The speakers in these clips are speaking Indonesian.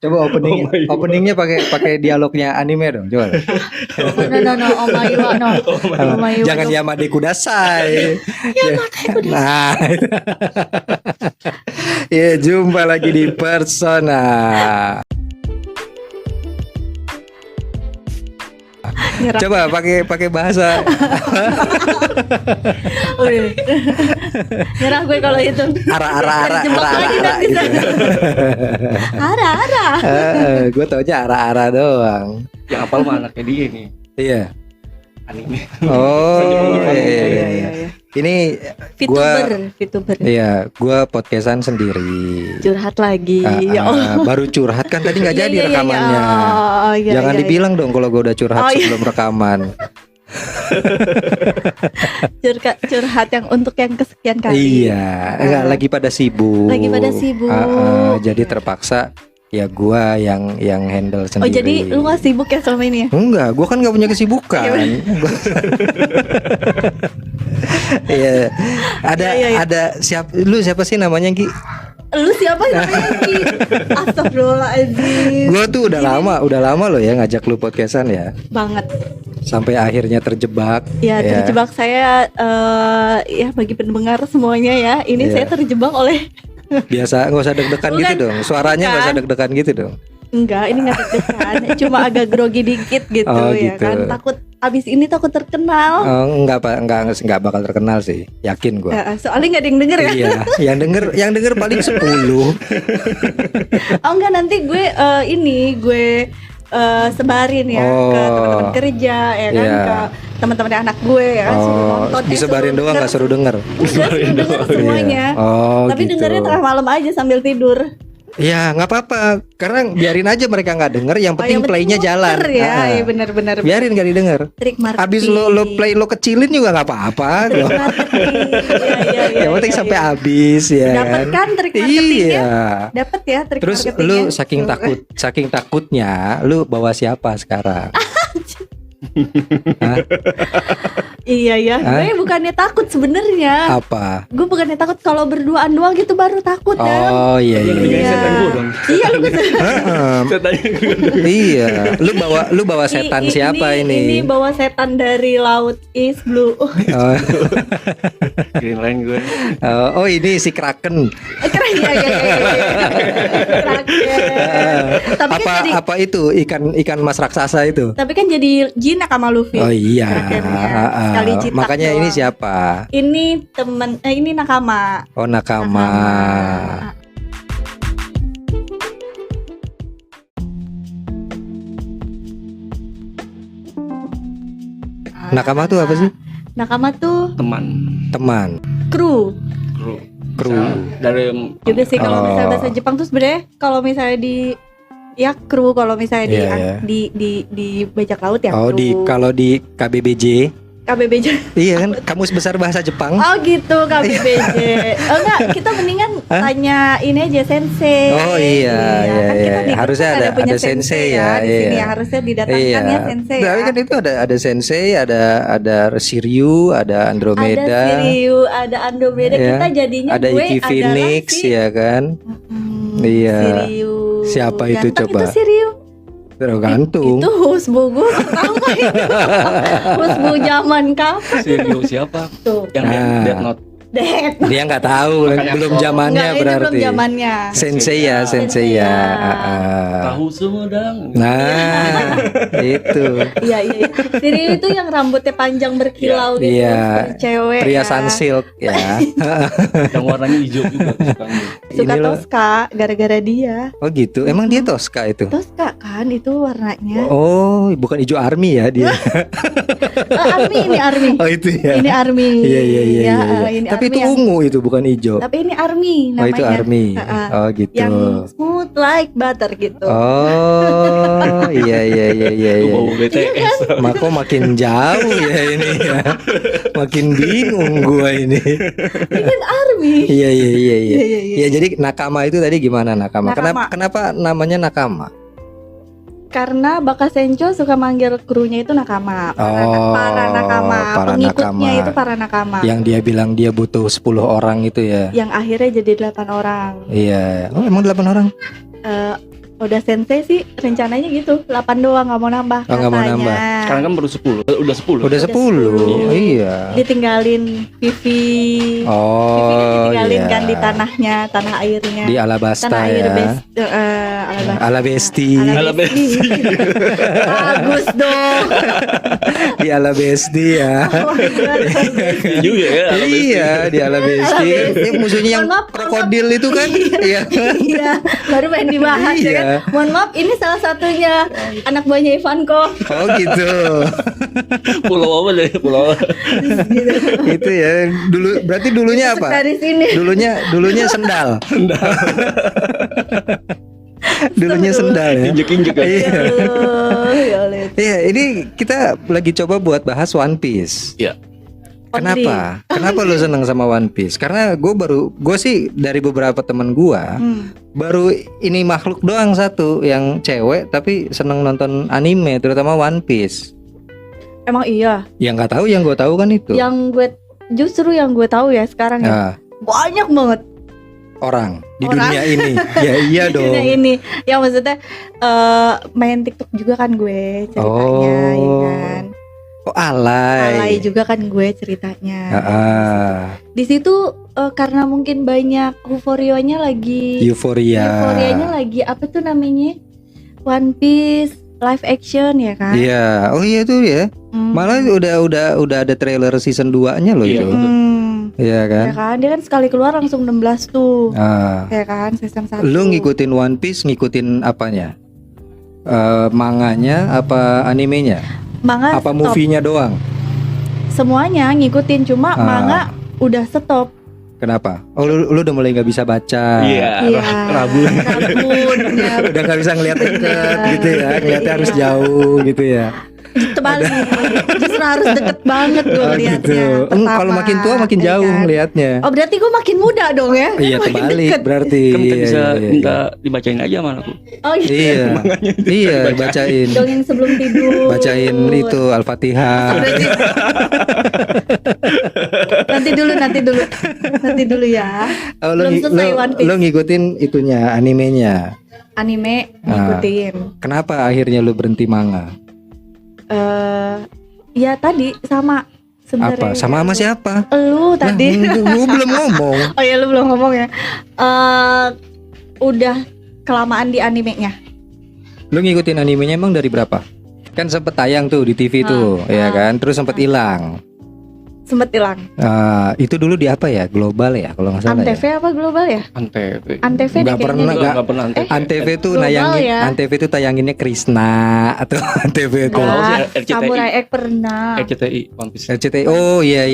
Coba openingnya pakai dialognya anime dong, coba. No, Omayuwa no. Omayuwa Jangan no. Yamade Kudasai. Yamade Kudasai. Nah. Ya, jumpa lagi di Persona. Nyerah. Coba pakai bahasa. Udah. Nyerah gue kalau itu. Ara Jebak lagi nanti gitu. Ara. Gue taunya ara doang. Yang apal mah anaknya dia nih. Iya. Anime. Oh, iya. Ini VTuber. Iya, gue podcastan sendiri. Curhat lagi. Ya Allah. Baru curhat kan tadi nggak jadi Iya. rekamannya. Iya, Jangan iya. dibilang dong kalau gue udah curhat sebelum rekaman. Curhat yang untuk yang kesekian kali. Iya, enggak lagi pada sibuk. Jadi terpaksa ya gua yang handle sendiri. Oh, jadi lu gak sibuk ya selama ini ya? Enggak, gua kan nggak punya kesibukan. Iya. Ada siapa sih namanya, Ki? Lu siapa namanya Ki? Astagfirullahaladzim. Gua tuh udah lama loh ya ngajak lu podcastan ya. Banget. Sampai akhirnya terjebak. Ya, terjebak saya ya bagi pendengar semuanya ya. Ini saya terjebak oleh Biasa, nggak usah deg-degan gitu dong. Suaranya nggak usah degdegan gitu dong. Enggak, ini nggak deg-degan. Cuma agak grogi dikit gitu ya gitu. kan. Takut abis ini takut terkenal. Enggak bakal terkenal sih. Yakin gue. Soalnya nggak ada yang denger ya. Iya, yang denger paling 10. Oh enggak, nanti gue sebarin ya ke teman-teman kerja ya kan, ke teman-teman anak gue ya kan, suruh nonton. Disebarin doang nggak suruh denger. Suruh denger semuanya. Tapi Gitu. dengernya tengah malam aja sambil tidur. Ya nggak apa-apa, karena biarin aja mereka nggak denger. Yang penting playnya jalan. Ya, benar-benar. Biarin nggak didengar. Trik marketing. Abis lo play lo kecilin juga nggak apa-apa. Trik marketing. Iya. Yang penting sampai habis ya. Dapat kan trik marketingnya? Iya. Dapat ya trik Terus marketingnya. lu saking takutnya, lu bawa siapa sekarang? Iya. Gue bukannya takut sebenarnya. Apa? Gue bukannya takut, kalau berduaan doang gitu baru takut. Oh iya. Setan gue dong. Iya lu Iya. Lu bawa setan siapa ini? Ini bawa setan dari laut East Blue. Green Line gue. Oh ini si Kraken. Keren ya. Tapi kan jadi, apa itu ikan mas raksasa itu? tapi kan jadi jinak sama Luffy. Oh iya. Sekali jitak Makanya doang. ini siapa? Ini temen, ini nakama. Oh nakama. Nakama tuh apa sih? Nakama tuh Teman. kru. Dari Juga sih kalau misalnya bahasa Jepang tuh sebenarnya kalau misalnya di ya kru, kalau misalnya di bajak laut ya. Oh kru. kalau di KBBJ. KBBJ. Iya kan, Kamus Besar Bahasa Jepang. Oh gitu, KBBJ. Oh enggak, kita mendingan tanya ini aja sensei. Oh iya. Kan kita di Harusnya Jepang ada punya sensei ya. Di sini iya. harusnya didatangkan ya sensei. Tapi kan itu ada sensei, ada Shiryu, ada Andromeda. Ada Shiryu, ada Andromeda. Iya. Kita jadinya Ada gue Iki Phoenix si ya kan. Iya. Shiryu. Siapa itu Ganteng coba? Itu Shiryu. Tergantung. Itu Husbu gue tahu nggak itu? Husbu zaman kapan? Sirio siapa? Tuh. Yang Death Note. Dia nggak tahu, belum zamannya Enggak, berarti. ini belum zamannya. Sensei ya. Tahu Sumedang. Nah, itu. Iya. Shiryu itu yang rambutnya panjang berkilau gitu, Iya. seperti cewek. Perhiasan silk ya. Yang warnanya hijau juga kesukaan gue. Suka Ini loh. Tosca gara-gara dia. Oh gitu. Emang dia Tosca itu? Tosca kan itu warnanya. Oh, bukan hijau army ya dia. Ini army. Oh itu ya. Ini army. Iya. Ini Tapi army itu ungu itu bukan hijau. Tapi ini army Oh namanya. itu army. Oh gitu. Yang smooth like butter gitu. Oh iya. Gue bawa BTS. Mako makin jauh ya ini ya. Makin bingung gua ini. Ini kan army. Iya. Iya. Ya jadi nakama itu tadi gimana nakama? Nakama. Kenapa namanya nakama? Karena Bakasencho suka manggil krunya itu nakama. Para nakama. para Pengikutnya nakama. itu para nakama. Yang dia bilang dia butuh 10 orang itu ya. Yang akhirnya jadi 8 orang. Iya. Oh emang 8 orang? Oda Sensei sih rencananya gitu 8 doang, nggak mau nambah nggak mau nambah. Sekarang kan baru 10. Udah 10. Udah 10. Iya. Ditinggalin Vivi. Vivi kan ditinggalin kan di tanah airnya. Di Alabasta tanah air ya. Alabasti. Bagus dong. Di Alabasti ya. Oh my God. juga ya. Iya, di Alabasti. Musuhnya yang krokodil itu kan. Iya. Iya, baru pengen dibahas ya kan. Mohon maaf, ini salah satunya anak buahnya Ivanko. Oh gitu. Pulau apa deh? Pulau. Gitu. Itu ya. Berarti dulunya apa? Dari sini. Dulunya sendal. Dulunya sendal ya. Injek-injek kan. Iya, ini kita lagi coba buat bahas One Piece. Iya. Kenapa? Kenapa lu seneng sama One Piece? Karena gue sih dari beberapa teman gue baru ini makhluk doang satu yang cewek tapi seneng nonton anime, terutama One Piece. Emang iya. Yang nggak tahu, yang gue tahu kan itu. Yang gue tahu ya sekarang ya. Banyak banget orang di dunia ini. Ya iya dong. Dunia ini. Ya maksudnya main TikTok juga kan gue ceritanya, ya kan. Oh, alay juga kan gue ceritanya. Di situ karena mungkin banyak euforianya lagi apa tuh namanya, One Piece live action ya kan. Iya. Oh iya tuh ya. Malah udah ada trailer season 2-nya loh itu. Iya kan? Ya kan, dia kan sekali keluar langsung 16 tuh. Ya kan, season 1. Lu ngikutin One Piece, ngikutin apanya? Manganya apa animenya? Manga apa stop. movie-nya doang? Semuanya ngikutin, cuma manga udah stop. Kenapa? Oh lu udah mulai nggak bisa baca. Iya. Rabun. Ya. Udah nggak bisa ngeliat deket gitu ya, ngeliatnya harus jauh gitu ya. Terbalik, justru harus deket banget gue liatnya. Gitu. Kalau makin tua makin jauh ngeliatnya. Oh berarti gue makin muda dong ya? Iya terbalik berarti. Kan kita bisa minta dibacain aja sama aku. Oh iya. Iya bacain. Dongeng sebelum tidur. Bacain itu Al-Fatihah. Nanti dulu ya. Oh, belum selesai One Piece. Lo ngikutin itunya, animenya. Anime ngikutin. Kenapa akhirnya lo berhenti manga? Ya tadi sama sebenarnya. Apa? Sama siapa? Lu tadi. Lu belum ngomong. Oh ya lu belum ngomong ya. Udah kelamaan di animenya. Lu ngikutin animenya emang dari berapa? Kan sempet tayang tuh di TV tuh, ya kan? Terus sempet hilang. Itu dulu di apa ya? Global ya kalau nggak salah. Antv ya? Apa global ya? Antv nggak pernah. Antv tuh nayangin. Ya? Antv tuh tayanginnya Krishna atau Antv itu. Samurai X pernah. RCTI One Piece. RCTI. Oh iya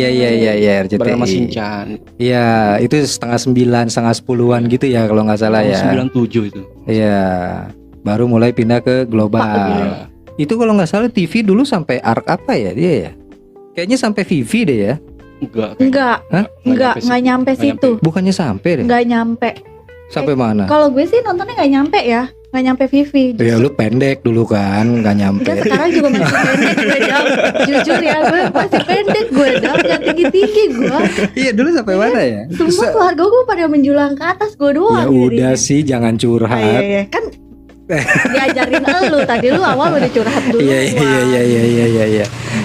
RCTI. Bersama Shinchan. Iya itu 8:30, 9:30-an gitu ya kalau nggak salah ya. 97 itu. Iya. Baru mulai pindah ke global. Itu kalau nggak salah TV dulu sampai arc apa ya dia ya? Kayaknya sampai Vivi deh ya. Enggak nyampe situ. Bukannya sampai deh. Enggak nyampe. Sampai mana? Kalau gue sih nontonnya enggak nyampe ya. Enggak nyampe Vivi. Ya lu pendek dulu kan, enggak nyampe. Enggak, sekarang juga masih pendek gue dam. Jujur ya, gue masih pendek gue dam, enggak tinggi-tinggi gue. Iya, dulu sampai mana ya? Semua keluarga gue pada menjulang ke atas, gue doang. Ya udah sih, jangan curhat. Iya. Kan diajarin lu tadi, lu awal udah curhat dulu. Iya.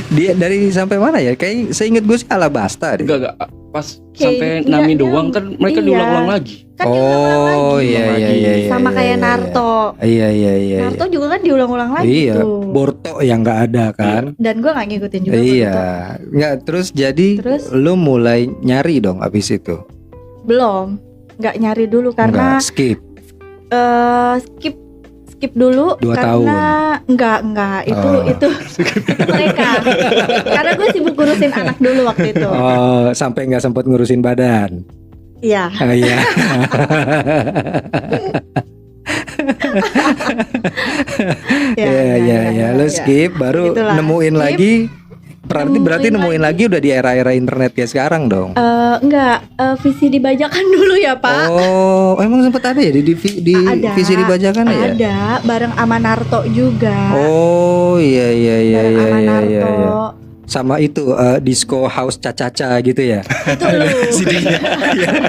Dia dari sampai mana ya? Kayak seinget gue sih Alabasta deh. Enggak. Pas sampai Nami doang kan mereka diulang-ulang lagi. Kan diulang-ulang lagi. Iya. Sama kayak Naruto. Iya. Naruto juga kan diulang-ulang lagi iya. tuh. Boruto yang nggak ada kan. Dan gue nggak ngikutin juga. Iya. Nggak terus lu mulai nyari dong abis itu. Belum. Nggak nyari dulu karena skip dulu 2 karena tahun. Enggak itu mereka. Karena gue sibuk ngurusin anak dulu waktu itu. Oh, sampai nggak sempat ngurusin badan. Iya. Iya. Ya. Lo skip baru itulah, nemuin skip. Lagi. Berarti nemuin lagi udah di era-era internet kayak sekarang dong. Enggak, visi dibajakan dulu ya Pak. Oh, emang sempet ada ya di visi dibajakan ya? Ada, bareng sama Naruto juga. Oh iya. Bareng sama Naruto. sama itu disco house caca-caca gitu ya. Itu lu. CD-nya.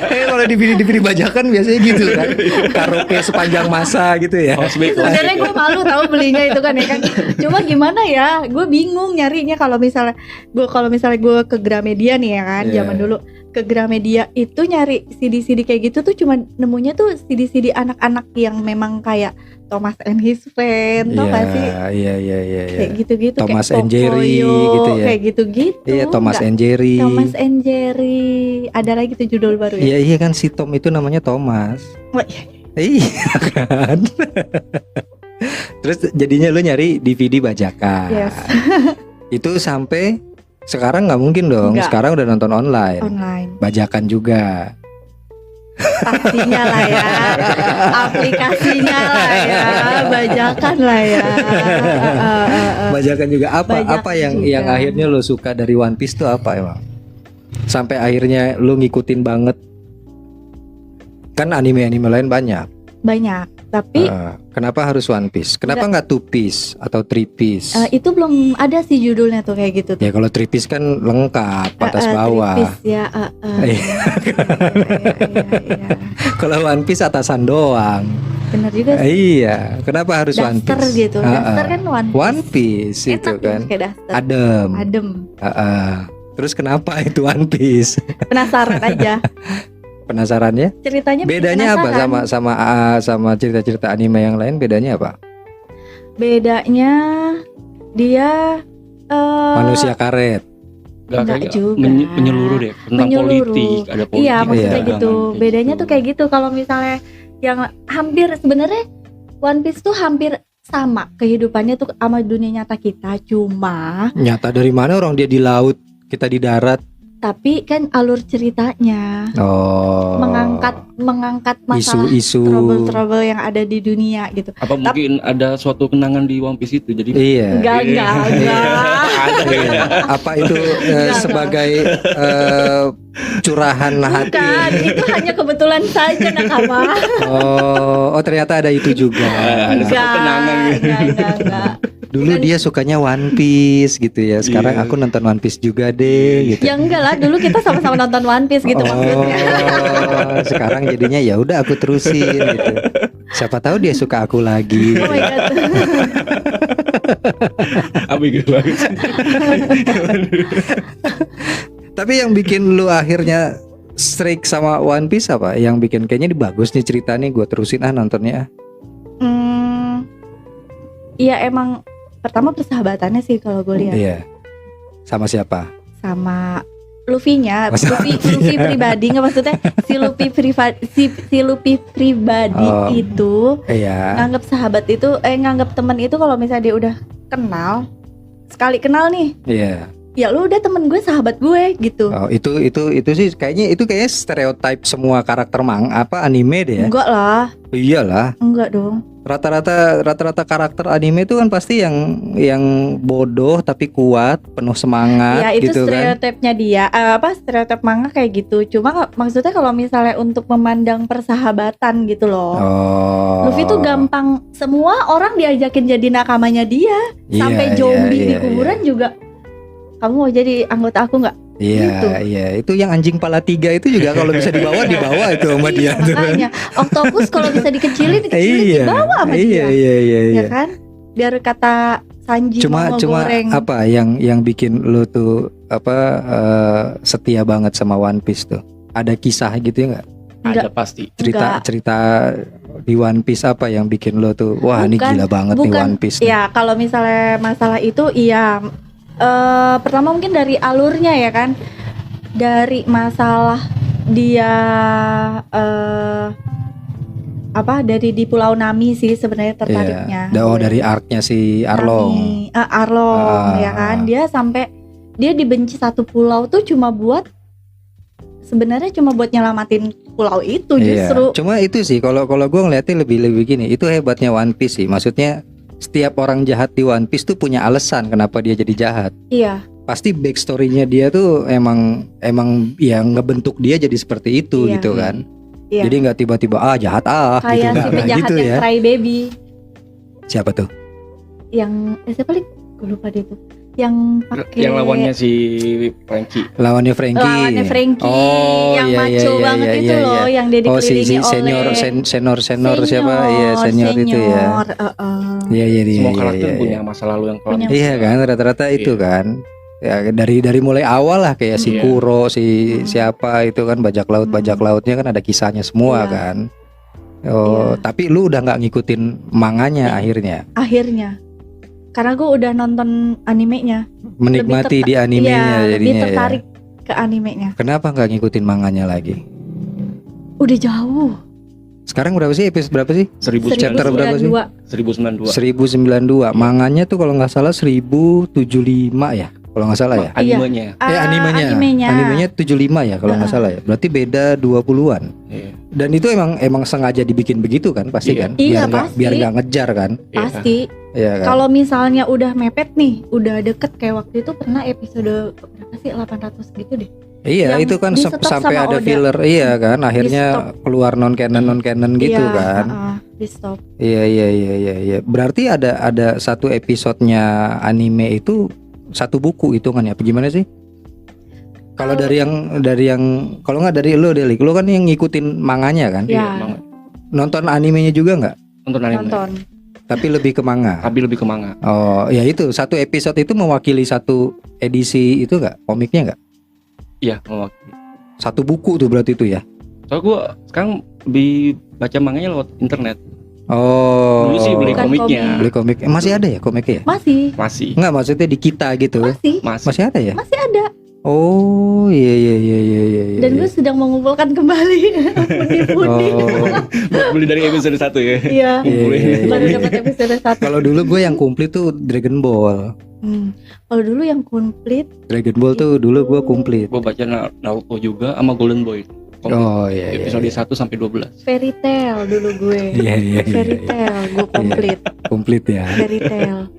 Kalau DVD bajakan biasanya gitu kan. Karaoke sepanjang masa gitu ya. Sebenarnya gue malu tahu belinya itu kan ya kan. Cuma gimana ya, gue bingung nyarinya kalau misalnya gue ke Gramedia nih ya kan, zaman dulu ke Gramedia itu nyari CD-CD kayak gitu tuh cuma nemunya tuh CD-CD anak-anak yang memang kayak Thomas and His Friend, tau gak sih? Iya. Kayak gitu-gitu, Thomas kayak and Jerry gitu ya. Kayak gitu-gitu. Iya, Thomas and Jerry. Thomas and Jerry. Ada lagi tuh judul baru ya? Iya kan si Tom itu namanya Thomas. Oh, iya. Iya kan. Terus jadinya lu nyari DVD bajakan. Yes. Itu sampai sekarang nggak mungkin dong. Enggak. Sekarang udah nonton online. Bajakan juga. Pastinya lah ya, aplikasinya lah ya, bajakan lah ya. Bajakan juga apa Bajakan yang juga. akhirnya lo suka dari One Piece tuh apa emang? Sampai akhirnya lo ngikutin banget. Kan anime-anime lain banyak. Tapi kenapa harus One Piece? Kenapa nggak Two Piece atau Three Piece? itu belum ada sih judulnya tuh kayak gitu tuh. Ya kalau Three Piece kan lengkap atas bawah. Three Piece ya. Iya. Kalau One Piece atasan doang. Bener juga sih. Iya. Kenapa harus One Daster Piece? gitu. Daster kan One Piece Enak itu ya, kan. kayak daster. Adem. Terus kenapa itu One Piece? Penasaran aja. Penasarannya? Ceritanya Bedanya apa penasaran. sama cerita-cerita anime yang lain? Bedanya apa? Bedanya dia Manusia karet. Enggak juga. Menyeluruh deh tentang politik, ada politik. Iya, maksudnya dagangan, gitu. kayak Bedanya gitu. tuh kayak gitu. Kalau misalnya yang hampir sebenarnya One Piece tuh hampir sama kehidupannya tuh sama dunia nyata kita, cuma Nyata dari mana orang dia di laut, kita di darat. tapi kan alur ceritanya mengangkat masalah isu-isu. trouble yang ada di dunia gitu. Apa mungkin ada suatu kenangan di One Piece itu? Jadi Iya. Enggak. Iya. Apa itu sebagai curahan hati? Bukan, itu hanya kebetulan saja nakama. Oh, ternyata ada itu juga. ada suatu kenangan gitu. Enggak. Dulu dia sukanya One Piece gitu ya. Sekarang aku nonton One Piece juga deh gitu. Ya enggak lah, dulu kita sama-sama nonton One Piece gitu maksudnya. Sekarang jadinya ya udah aku terusin gitu. Siapa tahu dia suka aku lagi. Oh my god. Ambigu banget. Tapi yang bikin lu akhirnya strike sama One Piece apa? Yang bikin kayaknya ini bagus nih cerita nih, gue terusin nontonnya. Iya emang pertama persahabatannya sih kalau gue lihat. Iya. Sama siapa? Sama Luffy-nya, Sama Luffy pribadi nggak maksudnya si Luffy pribadi itu Iya. nganggap sahabat itu nganggap teman itu kalau misalnya dia udah kenal sekali kenal nih. Iya. Ya lu udah temen gue, sahabat gue gitu. Oh, itu sih kayaknya stereotip semua karakter anime deh ya. Enggak lah. Iyalah. Enggak dong. Rata-rata karakter anime itu kan pasti yang bodoh tapi kuat, penuh semangat Ya itu gitu kan. stereotipnya dia. Stereotip manga kayak gitu. Cuma maksudnya kalau misalnya untuk memandang persahabatan gitu loh. Luffy tuh gampang, semua orang diajakin jadi nakamanya dia. Sampai zombie di kuburan juga. Kamu mau jadi anggota aku nggak? Iya, gitu. iya. Itu yang anjing pala 3 itu juga kalau bisa dibawa itu sama dia tuh. Makanya Octopus kalau bisa dikecilin dibawa sama dia. Iya. Ya kan? Biar kata Sanji Cuma goreng. apa yang bikin lu tuh setia banget sama One Piece tuh? Ada kisah gitu ya nggak? Ada pasti. Cerita di One Piece apa yang bikin lu tuh wah ini gila banget nih One Piece nih. Ya kalau misalnya masalah itu iya. Pertama mungkin dari alurnya ya kan, dari masalah dia dari di Pulau Nami sih sebenarnya tertariknya. Dari arc-nya si Arlong. Arlong ya kan, dia sampai dia dibenci satu pulau tuh cuma buat nyelamatin pulau itu justru. Cuma itu sih kalau gue ngeliatnya lebih gini, itu hebatnya One Piece sih, maksudnya. Setiap orang jahat di One Piece tuh punya alasan kenapa dia jadi jahat. Iya. Pasti backstory-nya dia tuh emang yang ngebentuk dia jadi seperti itu gitu kan. Iya. Jadi nggak tiba-tiba jahat kayak gitu. si penjahat gitu yang ya. Cry Baby. Siapa tuh? Yang siapa nih? Gue lupa deh tuh. yang pakai yang lawannya si Frankie. Lawannya Frankie. Oh, yang iya, maco iya, banget iya, itu iya, loh, iya. yang dia Oh, dikelilingi senior siapa? Iya, senior itu ya. Iya, Semua iya, karakter iya, punya iya. masa lalu yang kelam. Iya kan, rata-rata itu Iya. kan. Ya dari mulai awal lah kayak si Iya. Kuro, siapa itu kan bajak lautnya kan ada kisahnya semua Iya. kan. Oh, Iya. tapi lu udah nggak ngikutin manganya akhirnya. Karena gue udah nonton animenya, Menikmati di animenya lebih jadinya ya. tertarik ke animenya. Kenapa nggak ngikutin manganya lagi? Udah jauh. Sekarang berapa sih episode berapa sih? 1000 Chapter berapa sih? 1092. 1092. Manganya tuh kalau nggak salah 1075 ya. Kalau nggak salah ya. Animenya. Animenya 75 ya kalau nggak salah ya. Berarti beda 20-an. Iya. Dan itu emang sengaja dibikin begitu kan pasti Iya. kan? Iya, Biar pasti. nggak ngejar kan? Pasti. Iya kan? Kalau misalnya udah mepet nih, udah deket kayak waktu itu pernah episode berapa sih, 800 gitu deh. Iya, yang itu kan di stop sampai sama ada Oda. filler. Iya kan? Akhirnya stop. keluar non canon gitu Iya, kan? di stop. Iya. Berarti ada satu episodenya anime itu satu buku hitungannya. Apa gimana sih? Kalau dari yang kalau nggak dari lo Delik, lo kan yang ngikutin manganya kan? Iya. Iya, banget. Nonton animenya juga nggak? Nonton anime. Nonton. Tapi lebih ke manga. Tapi lebih ke manga. Oh, ya itu satu episode itu mewakili satu edisi itu nggak? Komiknya nggak? Iya, mewakili. Satu buku tuh berarti itu ya? Soalnya gue sekarang lebih baca manganya lewat internet. Oh. Dulu sih beli Bukan komiknya. Beli komik. Masih ada ya komiknya ya? Masih. Masih. Nggak, maksudnya di kita gitu. Masih. Masih ada ya? Masih ada. Oh, iya. Dan gue sedang mengumpulkan kembali pundi-pundi. Oh. Beli dari episode 1 ya. Iya. Iya. Baru dapat episode 1. Kalau dulu gue yang komplit tuh Dragon Ball. Kalau dulu yang komplit Dragon Ball tuh dulu gue komplit. Gue baca Naruto juga sama Golden Boy. Oh iya. Episode 1 sampai 12. Fairy Tail dulu gue. Iya. Fairy Tail gue komplit. Komplit ya. Fairy Tail.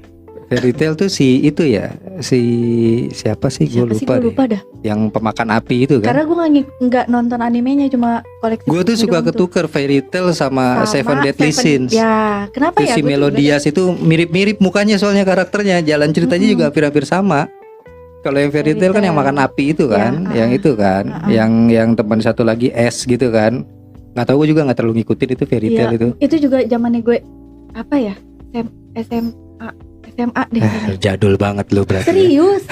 Fairy Tail tuh si itu ya, siapa sih gue lupa, dah. Yang pemakan api itu kan. Karena gue nggak nonton animenya, cuma koleksi. Gue tuh suka ketuker Fairy Tail sama Seven Deadly Sins. Ya, kenapa Terus ya? si Melodias itu mirip-mirip mukanya soalnya karakternya, jalan ceritanya juga hampir-hampir sama. Kalau yang Fairy Tail kan yang makan api itu kan, yang itu kan, yang teman satu lagi S gitu kan. Nggak tahu, gue juga nggak terlalu ngikutin itu Fairy Tail itu. Itu juga zamannya gue apa ya? SMA deh. Jadul banget lu berarti. Serius.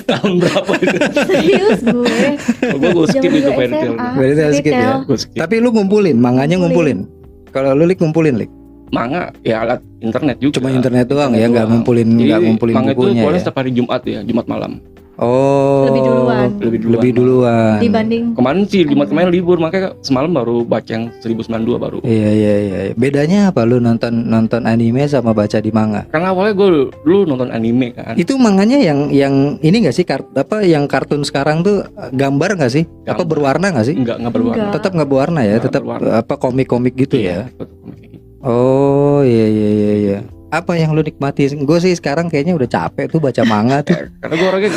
Tahun berapa itu? Serius gue. Gue skip itu Fairy Tail. Fairy Tail skip ya. Tapi lu ngumpulin, manganya ngumpulin. Kalau lu ngumpulin manga ya alat internet juga. Cuma internet doang ya, nggak ngumpulin manga bukunya itu keluar ya. setiap hari Jumat ya, Jumat malam. Oh. Lebih duluan. Dibanding Kemarin sih Jumat kemarin libur, makanya semalam baru baca yang 1092 baru. Iya. Bedanya apa lu nonton anime sama baca di manga? Karena awalnya gue dulu nonton anime kan. Itu manganya yang ini nggak sih yang kartun sekarang tuh gambar nggak sih? Apa berwarna nggak sih? Enggak berwarna. Tetap nggak berwarna ya, Nggak tetap berwarna. apa komik-komik gitu ya. Betul, komik gitu. Oh iya. Apa yang lu nikmati? Gue sih sekarang kayaknya udah capek tuh baca manga tuh. Karena gue orangnya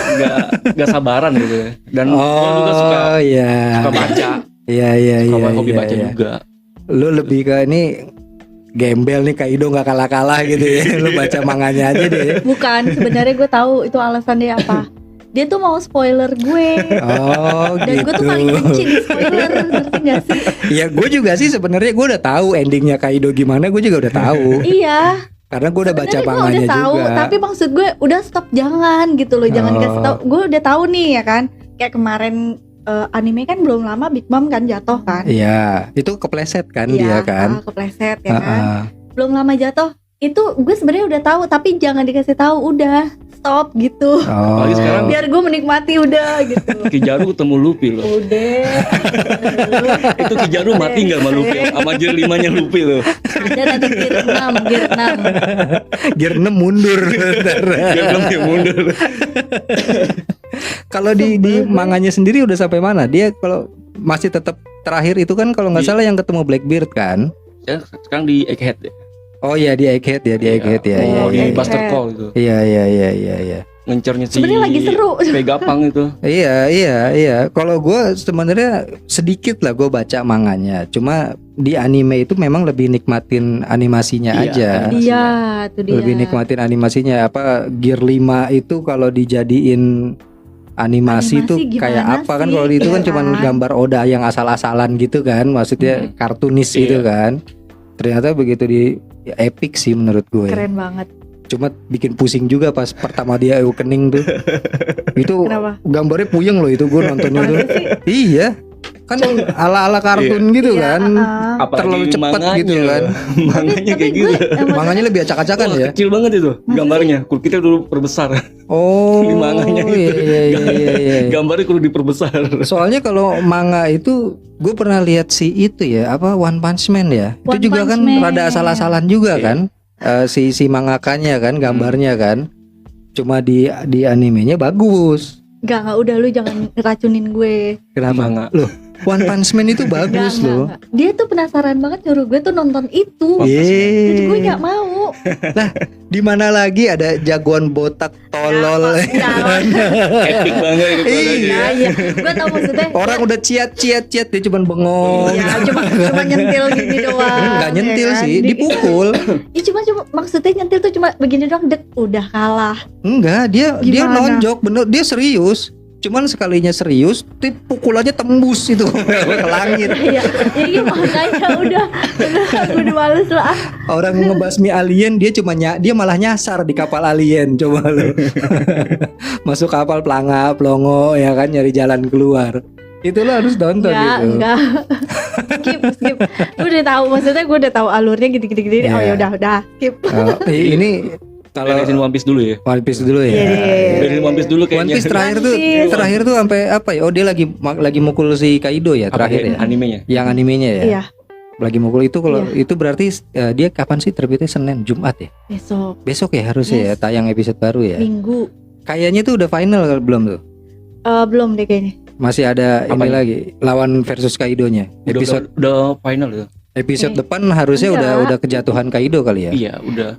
nggak sabaran gitu ya. Dan gue juga suka baca. Iya. Hobi baca juga. Lu lebih ke ini gembel nih, Kaido nggak kalah-kalah gitu ya. Lu baca manganya aja deh. bukan, sebenarnya gue tahu itu alasannya apa. Dia tuh mau spoiler gue. Oh Dan gitu. gue tuh paling benci di spoiler, ngerti gak sih? Ya gue juga sih sebenarnya gue udah tahu endingnya Kaido gimana, gue juga udah tahu. Iya. Karena gue udah baca Sebenarnya gue manganya udah tahu, juga. tapi maksud gue udah stop, jangan gitu loh, jangan kasih tahu. Gue udah tahu nih ya kan. Kayak kemarin anime kan belum lama Big Mom kan jatuh kan. Iya, itu kepleset kan dia kan. Kepleset ya kan. Belum lama jatuh. Itu gue sebenarnya udah tahu, tapi jangan dikasih tahu, udah stop gitu. Apalagi sekarang Biar gue menikmati udah gitu. Kijaru ketemu Luffy loh. Udah. Itu Kijaru mati nggak sama Luffy? Sama gear 5-nya Luffy loh. Ada nanti gear 6. Gear 6 mundur. Gear 6 yang mundur. Kalau di manganya sendiri udah sampai mana? Dia kalau masih tetap terakhir itu kan kalau nggak salah yang ketemu Blackbeard kan? Ya, sekarang di Egghead ya. Oh iya, di Egghead ya, di Egghead ya. Oh, Iya, di Buster Call itu. Iya. Nggak ngencernya sih. Sebenarnya lagi seru. Vegapunk itu. Iya. Kalau gue sebenarnya sedikit lah gue baca manganya. Cuma di anime itu memang lebih nikmatin animasinya aja. Iya, itu dia. Lebih nikmatin animasinya. Apa Gear 5 itu kalau dijadiin animasi tuh kayak apa kan? Kalau itu kan cuman gambar Oda yang asal-asalan gitu kan. Maksudnya kartunis gitu kan. Ternyata begitu di epic sih menurut gue. Keren banget. Cuma bikin pusing juga pas pertama dia awakening tuh. Itu Kenapa? gambarnya puyeng loh itu gue nontonnya tuh. Iya. Kan ala-ala kartun gitu kan. Terlalu cepat gitu kan. Manganya kayak gitu. Manganya lebih acak-acakan ya. Kecil banget itu gambarnya. Kudu kita dulu perbesar. Oh. Di manganya itu. Iya. Gambarnya kudu diperbesar. Soalnya kalau manga itu gue pernah lihat si itu ya, apa One Punch Man ya. Itu juga kan rada asal-asalan juga kan. Si mangakanya kan, gambarnya kan. Cuma di animenya bagus. Enggak, udah lu jangan racunin gue. Kenapa Manga. loh? One Punch Man itu bagus loh. Enggak. Dia tuh penasaran banget nyuruh gue tuh nonton itu. Jadi gue nggak mau. Lah, di mana lagi ada jagoan botak tolol. Epic banget itu. Iya. Gue tau maksudnya. Orang udah ciat dia cuman bengong. Iya, cuma nyentil gini doang. Enggak nyentil ya kan? sih, dipukul. Iya cuma maksudnya nyentil tuh cuma begini doang, udah kalah. Enggak, dia nonjok bener, dia serius. Cuman sekalinya serius, pukulannya tembus itu ke langit. Iya makanya udah gue udah males lah. Orang ngebasmi alien, dia malah nyasar di kapal alien. Coba lu. Masuk kapal pelongo ya kan, nyari jalan keluar. Itu lo harus nonton gitu. Enggak. skip. Gue udah tahu, maksudnya gue udah tahu alurnya gini. Oh ya udah skip. Ini kalau One Piece dulu ya. One Piece dulu ya. Beresin One Piece dulu kayaknya. One Piece terakhir tuh sampai apa ya? Oh, dia lagi mukul si Kaido ya terakhir ya. Animenya. Yang animenya ya. Iya. Lagi mukul itu kalau itu berarti dia kapan sih terbitnya? Senin, Jumat ya? Besok ya harusnya ya tayang episode baru ya. Minggu. Kayaknya tuh udah final belum tuh? Belum deh kayaknya. Masih ada ini lagi lawan versus Kaido-nya. Episode udah final ya. Episode depan harusnya udah kejatuhan Kaido kali ya. Iya, udah.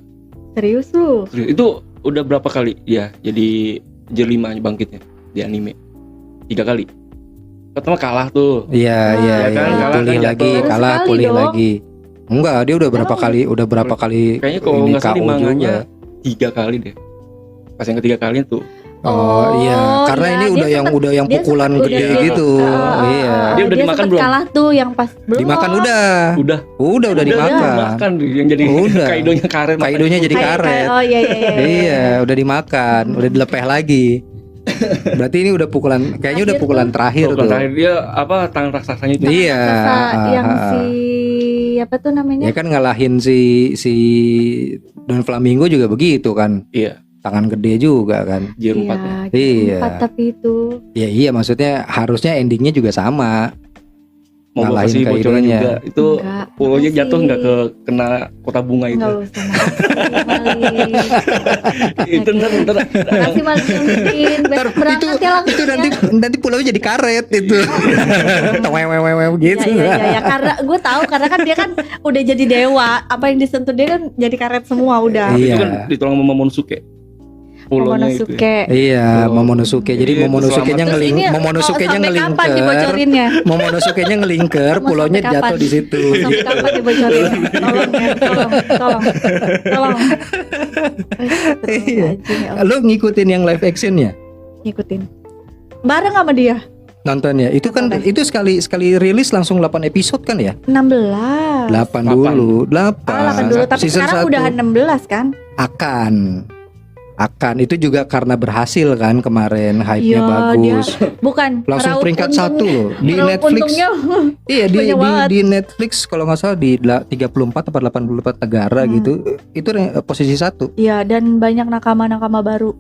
Serius lu? Itu udah berapa kali ya jadi Gear 5 bangkitnya di anime? 3 kali. Pertama kalah tuh. Iya, pulih lagi, kalah, pulih lagi. Enggak, dia udah berapa kali. Kayaknya kalau nggak salah di manganya 3 kali deh. Pas yang ketiga kali tuh. Oh iya, karena ini udah yang pukulan gede gitu. Iya. Dia udah dimakan belum? Kalah tuh yang pas belum. Dimakan udah dimakan. Dimakan yang jadi Kaidonya karet. Kaidonya jadi karet. Oh iya. Iya, udah dimakan, udah dilepeh lagi. Berarti ini udah pukulan, kayaknya udah pukulan terakhir tuh. Terakhir dia apa tangan raksasanya itu? Iya. Yang si apa tuh namanya? Ya kan ngalahin si Don Flamingo juga begitu kan. Iya. Tangan gede juga kan. Gear 4 ya. Iya. 4 tapi itu. Ya iya maksudnya harusnya endingnya juga sama. Mau kasih bocoran juga. Itu polonya jatuh nggak ke kena kota bunga itu? Nggak usah. Itu ntar. Kasih masukin. Itu nanti pulaunya jadi karet itu. Wew gitu. Ya karena gue tahu karena kan dia kan udah jadi dewa. Apa yang disentuh dia kan jadi karet semua udah. Itu kan ditolong sama Momonosuke. Momonosuke. Iya, Momonosuke. Jadi Momonosuke-nya Momonosuke-nya ngelingker, pulaunya jatuh di situ. Sampai kapan dibocorin? Tolong. Iya. Lo ngikutin yang live action-nya? Ngikutin. Bareng sama dia. Nontonnya. Itu kan itu sekali rilis langsung 8 episode kan ya? 16. 8 dulu. 8 dulu, tapi sekarang udah 16 kan? Akan itu juga karena berhasil kan kemarin hype-nya bagus. Bukan langsung peringkat 1 loh di Netflix. Iya di Netflix kalau nggak salah di 34 atau 84 negara gitu. Itu posisi 1. Iya, dan banyak nakama-nakama baru.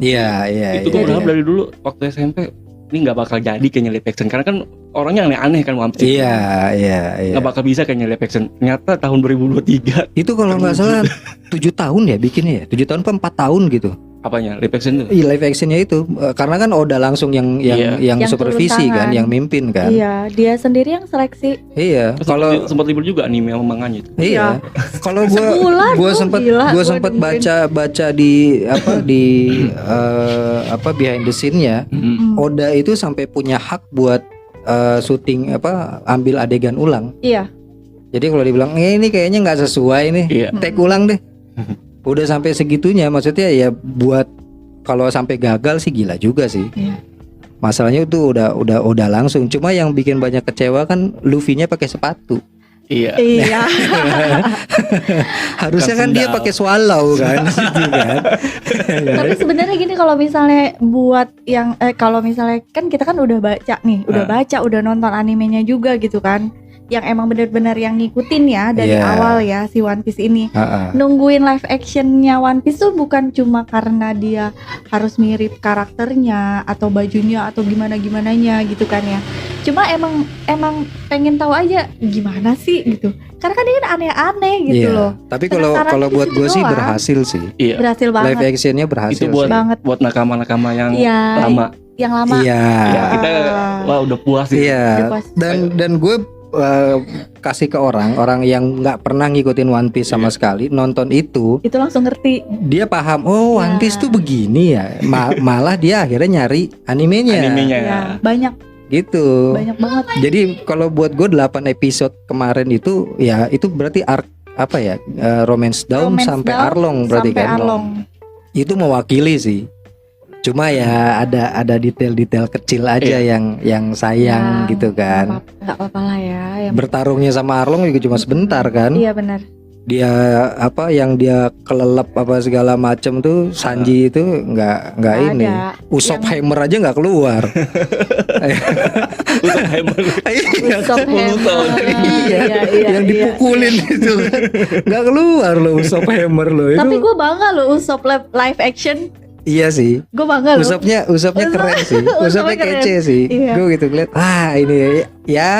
Iya. Itu gue berharap dari dulu waktu SMP ini nggak bakal jadi kayaknya live action karena kan orangnya aneh-aneh kan One Piece. Iya. Nggak bakal bisa kayaknya live action. Ternyata tahun 2023 itu kalau nggak salah 7 tahun ya bikinnya ya. 7 tahun ke 4 tahun gitu. Apanya? Live action tuh? Live actionnya itu karena kan Oda langsung yang Yang supervisi turun kan, tangan. yang mimpin kan. Iya, dia sendiri yang seleksi. Iya. Kalau sempat libur juga anime sama manganya itu. iya. Kalau Sebulan, gua oh, sempat gila, gua gua sempat dengerin. baca di behind the scene-nya. Oda itu sampai punya hak buat syuting ambil adegan ulang. Iya. Jadi kalau dibilang ini kayaknya nggak sesuai nih, Iya. take ulang deh. Udah sampai segitunya, maksudnya ya buat kalau sampai gagal sih gila juga sih. Iya. Masalahnya itu udah langsung. Cuma yang bikin banyak kecewa kan Luffy-nya pakai sepatu. Iya. Iya. Harusnya kan Bukan dia sendal. pakai swallow kan, gitu kan. Tapi sebenarnya gini, kalau misalnya buat yang kalau misalnya kan kita kan udah baca nih, udah nonton animenya juga gitu kan. Yang emang benar-benar yang ngikutin ya dari Iya. awal ya si One Piece ini. Ha-ha. Nungguin live actionnya One Piece tuh bukan cuma karena dia harus mirip karakternya atau bajunya atau gimananya gitu kan ya. Cuma emang pengen tahu aja gimana sih gitu. Karena kan dia kan aneh-aneh gitu Iya. loh. Tapi kalau Penasaran buat di gue situ sih doang. berhasil sih. Iya. Berhasil Live banget. actionnya berhasil Itu buat sih. banget. buat nakama-nakama yang Iya. lama. Yang lama. Iya. Ya, kita wah udah puas sih. Iya. Udah puas. Dan gue kasih ke orang yang nggak pernah ngikutin One Piece sama sekali, nonton itu Itu langsung ngerti. dia paham, oh One Ya. Piece tuh begini ya. Malah dia akhirnya nyari animenya. Animenya. Ya, banyak Gitu. banget. Jadi kalau buat gue 8 episode kemarin itu ya itu berarti arc apa ya, Romance Down Romance sampai Down Arlong berarti sampai kan. Arlong. Itu mewakili sih. Cuma ya ada detail-detail kecil aja yang sayang Ya, gitu kan. Nggak apa-apa lah ya. Bertarungnya sama Arlong juga cuma sebentar kan. Iya benar. Dia yang dia kelelep apa segala macem tuh Sanji itu nggak Nggak ini. ada. Usopp Yang- Hammer aja nggak keluar. Usopp Hammer. Iya, Usopp Hammer. Iya, yang dipukulin itu kan. Nggak keluar loh Usopp Hammer loh itu. Tapi gue bangga loh Usopp live action. Iya sih. Gue bangga loh. Usoppnya keren sih. Usoppnya keren. kece sih. Iya. Gue gitu ngeliat, ini ya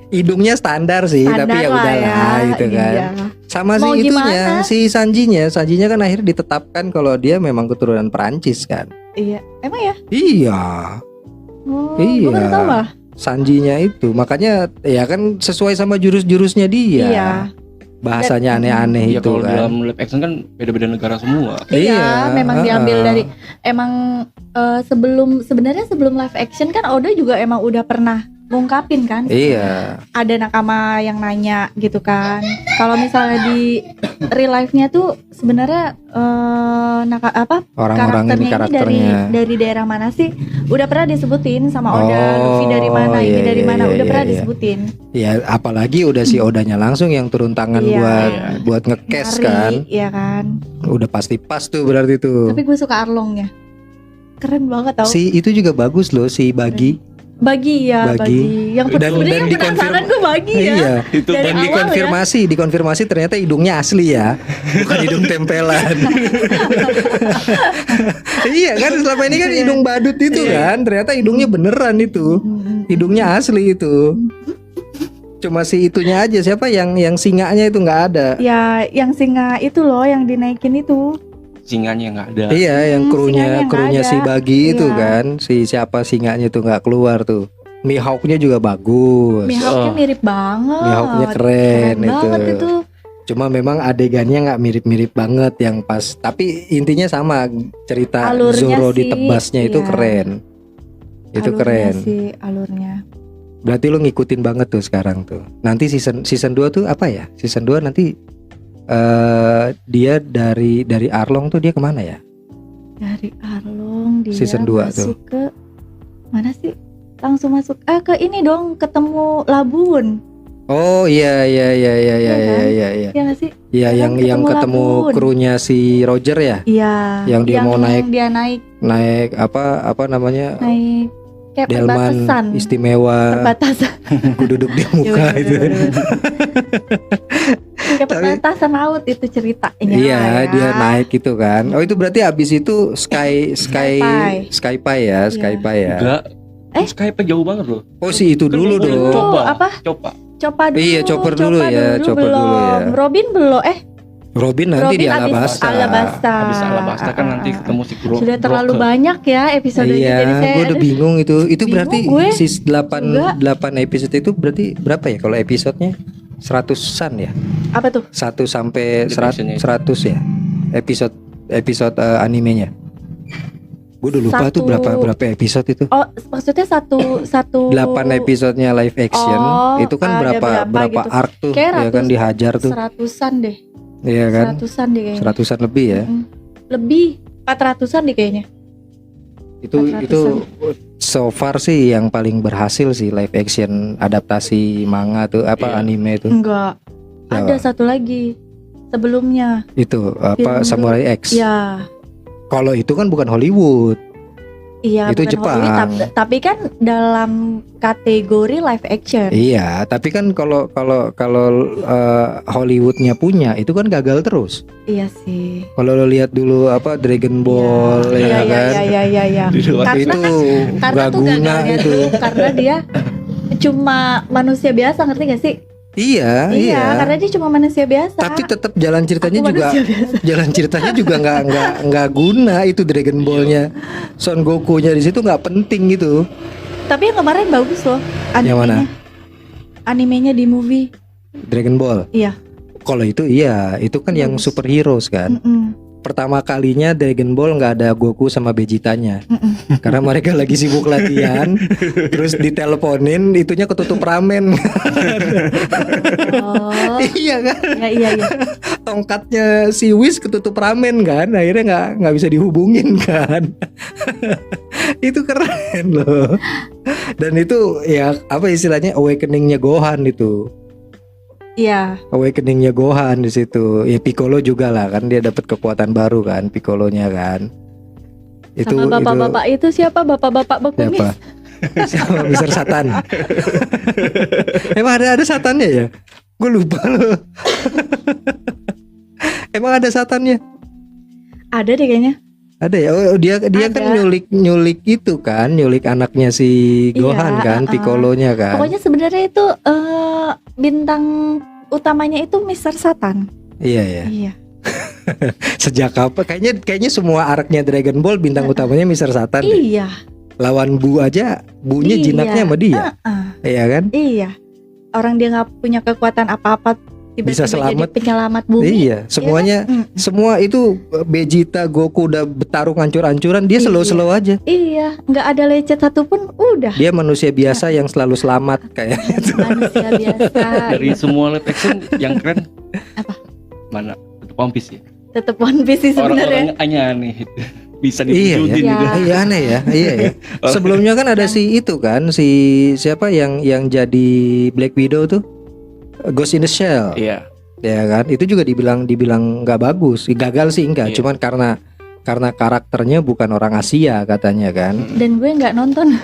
hidungnya standar sih, tapi Standar ya lah udahlah gitu kan. Iya. Sama Mau si itunya, gimana? si Sanjinya kan akhirnya ditetapkan kalau dia memang keturunan Perancis kan. Iya. Emang ya? Iya, Oh, Iya. gue baru tahu malah. Sanjinya itu makanya ya kan sesuai sama jurus-jurusnya dia. Iya. Bahasanya aneh-aneh Iya, itu kalau kan. dalam live action kan beda-beda negara semua. Iya, memang diambil heeh. dari emang sebenarnya sebelum live action kan Oda juga emang udah pernah ngungkapin kan. Iya. Ada nakama yang nanya gitu kan. Kalau misalnya di real life-nya tuh sebenarnya Orang-orang ini karakternya. dari daerah mana sih? Udah pernah disebutin sama Oda, Oh, Luffy dari mana, ini iya, dari iya, mana, iya, udah iya, pernah iya. disebutin. Ya apalagi udah si Odanya langsung yang turun tangan Iya. buat ngecast Nyari, kan. iya kan. Udah pasti pas tuh berarti tuh. Tapi gue suka Arlongnya. Keren banget tau. Si itu juga bagus loh si Bagi. Bagi ya, Bagi. bagi. Yang Dan sebenarnya yang penasaran gue Bagi ya. Iya. Itu Dari Dan awal dikonfirmasi ternyata hidungnya asli ya, bukan hidung tempelan. Iya kan selama ini kan hidung badut itu kan, ternyata hidungnya beneran itu, hidungnya asli itu. Cuma si itunya aja siapa yang singanya itu nggak ada. Ya, yang singa itu loh yang dinaikin itu. singanya nggak ada. Iya, yang singanya nggak krunya si ada. Bagi itu Iya. kan, si siapa singanya itu nggak keluar tuh. Mihawknya juga bagus. Mihawknya mirip banget. Mihawknya keren itu. banget itu. Cuma memang adegannya nggak mirip-mirip banget yang pas. Tapi intinya sama, cerita Alurnya Zoro sih, ditebasnya itu iya. keren. Itu Alurnya keren. sih, alurnya. Berarti lo ngikutin banget tuh sekarang tuh. Nanti season 2 tuh apa ya? Season 2 nanti dia dari Arlong tuh dia kemana ya? Dari Arlong dia Season 2 masuk ke mana sih? Langsung masuk ke ini dong, ketemu Labun. Oh iya iya iya iya iya Iya kan? iya iya. Ya nggak sih? Iya yang ketemu Labun. krunya si Roger ya, Iya. Yang dia mau naik- Dia naik apa namanya? kayak Delman perbatasan. istimewa. Perbatasan. Ku duduk di muka Iya, itu. bener. Kayak perbatasan laut itu ceritanya. Iya, ya. dia naik gitu kan. Oh, itu berarti abis itu Skypie ya, Iya. Skypie ya. Enggak. Skype jauh banget loh. Oh, si itu Kan dulu baru dong. Coba. Apa? Coba. Coba dulu. Iya, Chopper dulu ya, Chopper belum. dulu ya. Robin belum. Robin nanti di Alabasta. Habis Alabasta kan nanti ketemu si Gro. Sudah terlalu banyak ya episodenya. Iya, Jadi saya gue udah bingung itu. Itu berarti gue sis 8 episode itu berarti berapa ya kalau episodenya? 100-an ya? Apa tuh? 1 sampai 100 ya. Episode animenya. Gue udah lupa tuh berapa episode itu. Oh, maksudnya satu 8 episodenya live action. Itu kan berapa gitu. Arc tuh ya kan dihajar tuh. 100-an deh. Iya kan? 100-an deh kayaknya. 100-an lebih ya. Lebih 400-an deh kayaknya. Itu so far sih yang paling berhasil sih live action adaptasi manga tuh anime itu. Enggak. Ada satu lagi sebelumnya. Itu apa Samurai X. Ya. Kalau itu kan bukan Hollywood. Iya, itu Jepang. Tapi kan dalam kategori live action. Iya, tapi kan kalau Hollywoodnya punya itu kan gagal terus. Iya sih. Kalau lo lihat dulu apa Dragon Ball ya kan. Iya. Itu gak guna itu. Karena dia cuma manusia biasa, ngerti gak sih? Iya. Karena dia cuma manusia biasa. Tapi tetap jalan ceritanya juga nggak guna itu Dragon Ball-nya. Son Goku-nya di situ nggak penting gitu. Tapi yang kemarin bagus loh animenya. Yang mana? Animenya di movie Dragon Ball. Iya. Kalau itu itu kan yang superheroes kan. Pertama kalinya Dragon Ball nggak ada Goku sama Vegeta-nya. Karena mereka lagi sibuk latihan. Terus diteleponin itunya ketutup ramen. Oh. Iya kan? Iya. Tongkatnya si Whis ketutup ramen kan. Akhirnya nggak bisa dihubungin kan. Itu keren loh. Dan itu ya apa istilahnya awakening-nya Gohan itu. Iya. Awakening-nya Gohan di situ. Ya Piccolo juga lah kan dia dapat kekuatan baru kan Piccolo-nya kan. Itu sama bapak-bapak itu siapa? Bapak-bapak berkumis. Siapa Mister Satan? Emang ada satannya ya? Gue lupa loh. Emang ada satannya? Ada deh kayaknya. Ada ya. Oh dia kan nyulik itu kan, nyulik anaknya si Gohan kan, Piccolo-nya kan. Pokoknya sebenarnya itu bintang utamanya itu Mister Satan. Iya. Sejak apa? Kayaknya semua arc-nya Dragon Ball bintang utamanya Mister Satan. Iya. Lawan Bu aja, Bunya jinaknya sama dia. Iya kan? Iya. Orang dia nggak punya kekuatan apa-apa bisa selamat jadi penyelamat bumi. Iya, semuanya semua itu Vegeta, Goku udah bertarung hancur-hancuran, dia slow-slow aja. Iya, nggak ada lecet satupun, udah. Dia manusia biasa yang selalu selamat kayak gitu. Manusia biasa. Dari semua live action yang keren apa? Mana? Tetap One Piece ya. Tetap One Piece sih sebenarnya. Orang-orangnya aneh itu. Bisa diwujudin gitu. Iya aneh ya. Iya ya. Sebelumnya kan ada si itu kan, si siapa yang jadi Black Widow tuh? Ghost in the Shell. Iya. Ya kan? Itu juga dibilang nggak bagus. Gagal sih enggak, cuman karena karakternya bukan orang Asia katanya kan. Dan gue nggak nonton.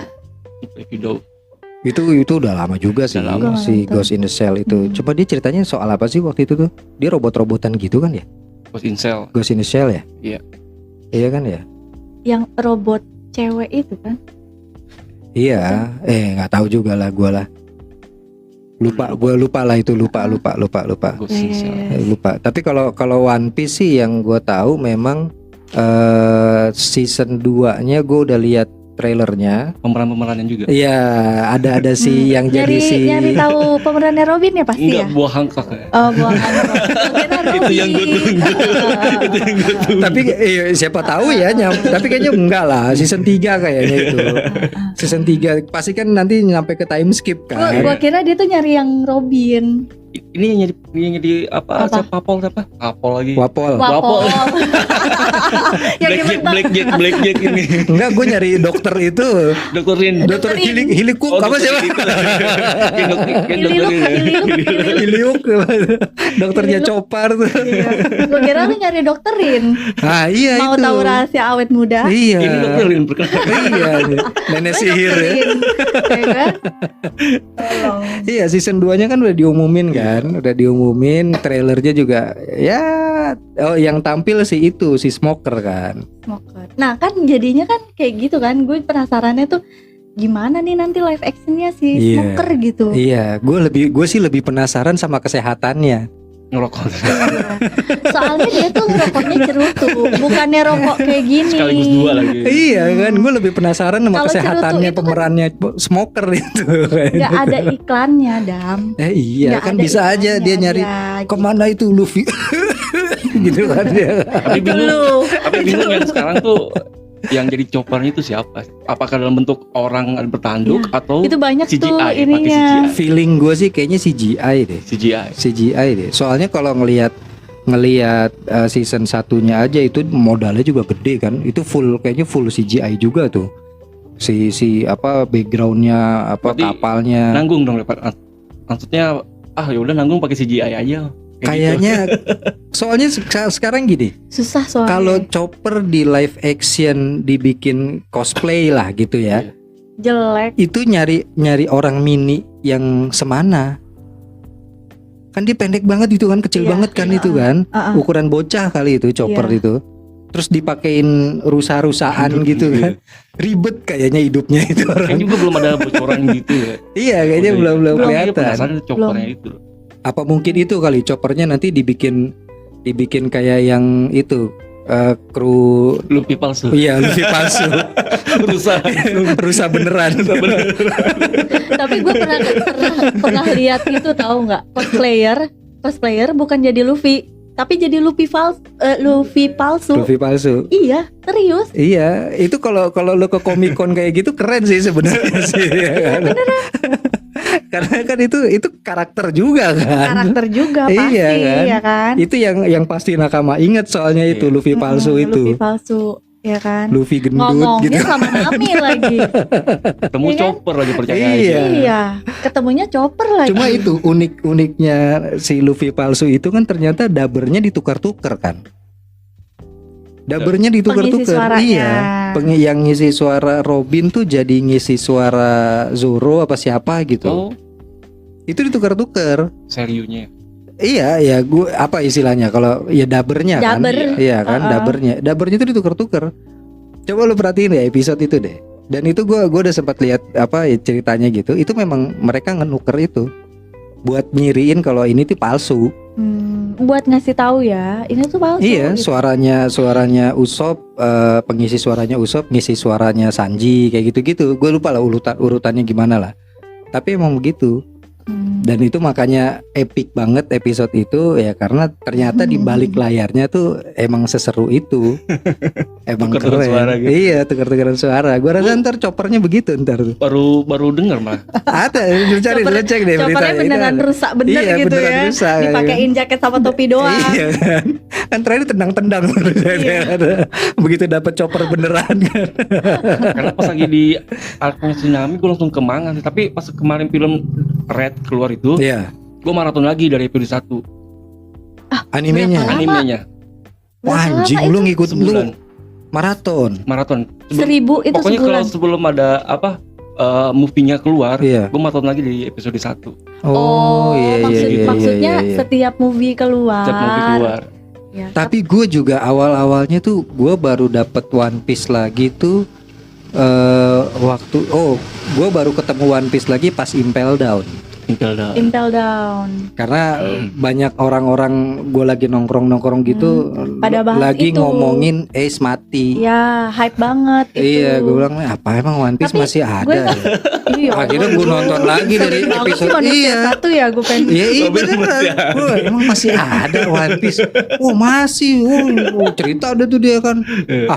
Black Widow. Itu udah lama juga sih si Ghost in the Shell itu. Coba dia ceritanya soal apa sih waktu itu tuh? Dia robot-robotan gitu kan ya? Ghost in the Shell ya? Iya. Iya kan ya? Yang robot cewek itu kan? Iya, nggak tahu juga lah gue lah. Lupa lah itu lupa. Lupa. Tapi kalau One Piece sih yang gue tahu memang season 2-nya gue udah lihat trailernya. Pemeran-pemerannya juga. Iya, ada si yang jadi nyari tahu pemerannya Robin ya pasti. Enggak, ya. Buah Hancock. Oh, Buah Hancock. Itu yang gue tunggu. Tapi siapa tahu ya tapi kayaknya enggak lah, season 3 kayaknya itu. Season 3 pasti kan nanti nyampe ke time skip kan. Gua kira dia tuh nyari yang Robin. Ini yang jadi apa? Papol siapa? Apol lagi. Wapol. Blackjack ini. Enggak, gue nyari dokter itu. Dokter Hilikuk apa siapa? Hiliuk. Dokternya Copar tuh. Gue kira lu nyari dokterin. Iya mau itu. Tahu rahasia awet muda. Iya. Ini dokterin Iya. Nenek sihir ya. Iya, season 2-nya kan udah diumumin kan, trailernya juga ya. Oh, yang tampil sih itu si Smoker kan. Nah kan jadinya kan kayak gitu kan, gue penasarannya tuh gimana nih nanti live actionnya si Smoker gitu. Iya, gue sih lebih penasaran sama kesehatannya. ngerokok. Soalnya dia tuh ngerokoknya cerutu, bukannya rokok kayak gini. Sekaligus dua lagi. Iya kan, gue lebih penasaran sama Kalau kesehatannya cerutu itu pemerannya smoker itu. Nggak ada iklannya, Dam. Iya Nggak kan ada bisa aja iklannya, dia nyari gitu. kemana itu Luffy gitu kan dia. Tapi bingung kan sekarang tuh yang jadi choppernya itu siapa? Apakah dalam bentuk orang bertanduk atau Itu banyak CGI, tuh pakai ininya. CGI? Feeling gue sih kayaknya CGI deh. CGI deh. Soalnya kalau ngelihat season satunya aja itu modalnya juga gede kan. Itu kayaknya full CGI juga tuh. Si apa backgroundnya apa Berarti kapalnya. Nanggung dong, maksudnya ya udah nanggung pakai CGI aja. Kayaknya soalnya sekarang gini. Susah soalnya. Kalau Chopper di live action dibikin cosplay lah gitu ya. Jelek. Itu nyari orang mini yang semana. Kan dia pendek banget itu kan, kecil banget kan itu kan. Ukuran bocah kali itu Chopper itu. Terus dipakein rusa-rusaan gitu kan. Ribet kayaknya hidupnya itu orang. Kayaknya juga belum ada bocoran gitu ya. Iya, kayaknya belum kelihatan. Penasaran Choppernya itu. Apa mungkin itu kali Choppernya nanti dibikin kayak yang itu kru Luffy palsu. Iya, Luffy palsu. rusa beneran. Tapi gue pernah lihat itu, tahu nggak? Cosplayer bukan jadi Luffy, tapi jadi Luffy palsu. Luffy palsu. Iya, serius. Iya, itu kalau lo ke Comic Con kayak gitu keren sih sebenarnya sih. Ya kan? Karena kan itu karakter juga kan. Karakter juga pasti, iya kan? Ya kan. Itu yang pasti nakama inget soalnya itu Luffy palsu itu. Luffy palsu, ya kan. Luffy gendut ngomongnya gitu. sama Nami lagi. Ketemu Iya kan? Chopper lagi percaya Iya. aja. Iya, ketemunya Chopper lagi. Cuma itu uniknya si Luffy palsu itu kan ternyata dabernya ditukar-tukar kan. Dabernya ditukar-tukar. Iya. Yang ngisi suara Robin tuh jadi ngisi suara Zoro apa siapa gitu. Oh. Itu ditukar-tukar. Seriunya. Iya, ya gue apa istilahnya kalau ya dabernya kan. Iya kan, dabernya itu ditukar-tukar. Coba lu perhatiin ya episode itu deh. Dan itu gue udah sempat lihat apa ya ceritanya gitu. Itu memang mereka ngenuker itu buat nyiriin kalau ini tuh palsu. Buat ngasih tahu ya, ini tuh palsu. Iya, gitu. suaranya Usopp, pengisi suaranya Usopp, ngisi suaranya Sanji kayak gitu-gitu. Gue lupa lah urutannya gimana lah. Tapi emang begitu. Dan itu makanya epic banget episode itu ya karena ternyata di balik layarnya tuh emang seseru itu. Emang Tuker-tuker keren. suara gitu. Iya, tuker-tukeran suara. Gua rasa ntar Choppernya begitu ntar tuh. Baru denger mah. Ada, lu cek deh beritanya. Choppernya beneran rusak bener iya, gitu beneran ya. Rusak, dipakein jaket sama topi doang. Iya kan. Kan terakhir tendang-tendang. Begitu dapet Chopper beneran kan. Karena pas lagi di arc-nya Tsunami gue langsung kemangan. Tapi pas kemarin film Red keluar itu, iya. Gue maraton lagi dari episode 1. Animenya. Wah, anjing lu ngikut lu maraton. 1000 itu Pokoknya sebulan. kalau sebelum ada movie-nya keluar, iya. gue maraton lagi di episode 1. Maksudnya setiap movie keluar. Ya, tapi gue juga awalnya tuh gue baru dapet One Piece lagi tuh gue baru ketemu One Piece lagi pas Impel Down. Karena banyak orang-orang gue lagi nongkrong gitu pada lagi itu. ngomongin Ace mati. Ya, hype banget itu. Iya, gue bilang apa emang One Piece masih ada. Iya, akhirnya gue nonton lagi dari episode satu ya gue pengen. Iya beneran. Emang masih ada One Piece. Oh masih. Cerita ada tuh dia kan.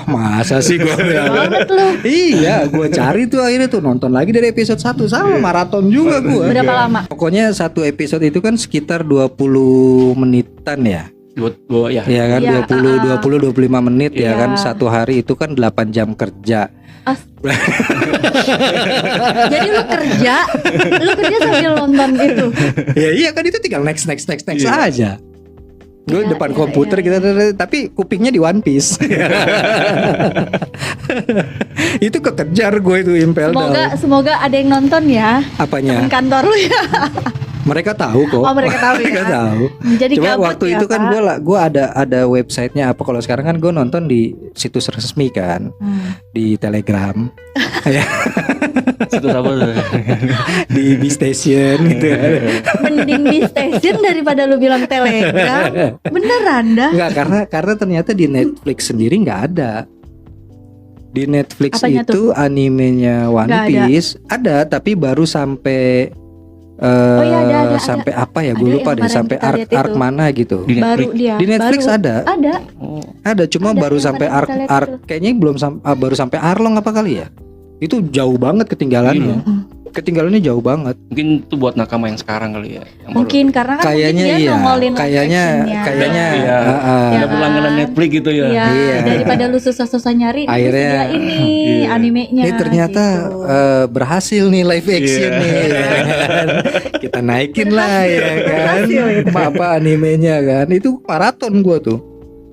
Masa sih gue banget lu. Iya, gue cari tuh akhirnya tuh nonton lagi dari episode 1 sama maraton juga gue. Berapa lama? Pokoknya satu episode itu kan sekitar 20 menitan ya. Iya kan, 25 menit ya kan. Satu hari itu kan 8 jam kerja. Jadi lu kerja sambil nonton gitu. Ya iya kan, itu tinggal next aja. Gue depan komputer gitu, tapi kupingnya di One Piece. Itu kekejar gue itu Impel Down. Semoga ada yang nonton ya. Apanya? Temen kantor lu ya. Mereka tahu kok. Mereka tahu ya. Mereka tahu. Jadi cuma waktu ya, itu kan gue ada websitenya apa. Kalau sekarang kan gue nonton di situs resmi kan, di Telegram. Situs apa tuh? Di B-Station gitu. Mending di station daripada lu bilang Telegram. Beneran dah. Enggak, karena ternyata di Netflix sendiri nggak ada. Di Netflix Apanya itu animenya One Nggak ada. Piece ada, tapi baru sampai Oh iya, ada. sampai apa ya? Ada Gue yang lupa deh, kemarin sampai kita lihat arc itu. mana gitu. Di Netflix. Baru dia. Di Netflix baru. ada. Oh. Ada, cuma Ada baru yang sampai kemarin kita lihat arc kayaknya belum baru sampai Arlong apa kali ya? Itu jauh banget ketinggalannya. Ketinggalannya jauh banget. Mungkin itu buat nakama yang sekarang kali ya. Yang Mungkin karena kan Kayaknya mungkin dia iya. nongolin live Kayaknya actionnya. Iya. Ya Udah berlangganan kan? Netflix gitu ya. Iya, Iya. daripada lu susah-susah nyari, Akhirnya, terus dia ini iya. animenya. Ini ternyata gitu. berhasil nih live action Iya. nih. Ya kan? Kita naikin lah ya kan. Berhasil gitu. Apa animenya kan. Itu maraton gua tuh.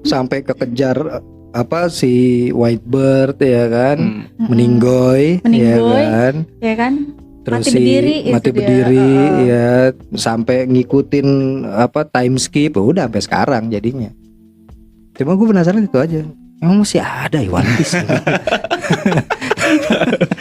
Sampai kekejar apa si Whitebird ya kan. Meninggoy, ya Meninggoy. kan. Ya kan? Terus Mati si berdiri itu mati dia. berdiri ya sampai ngikutin apa time skip udah sampai sekarang jadinya. Cuma gue penasaran itu aja. Emang masih ada ya One Piece?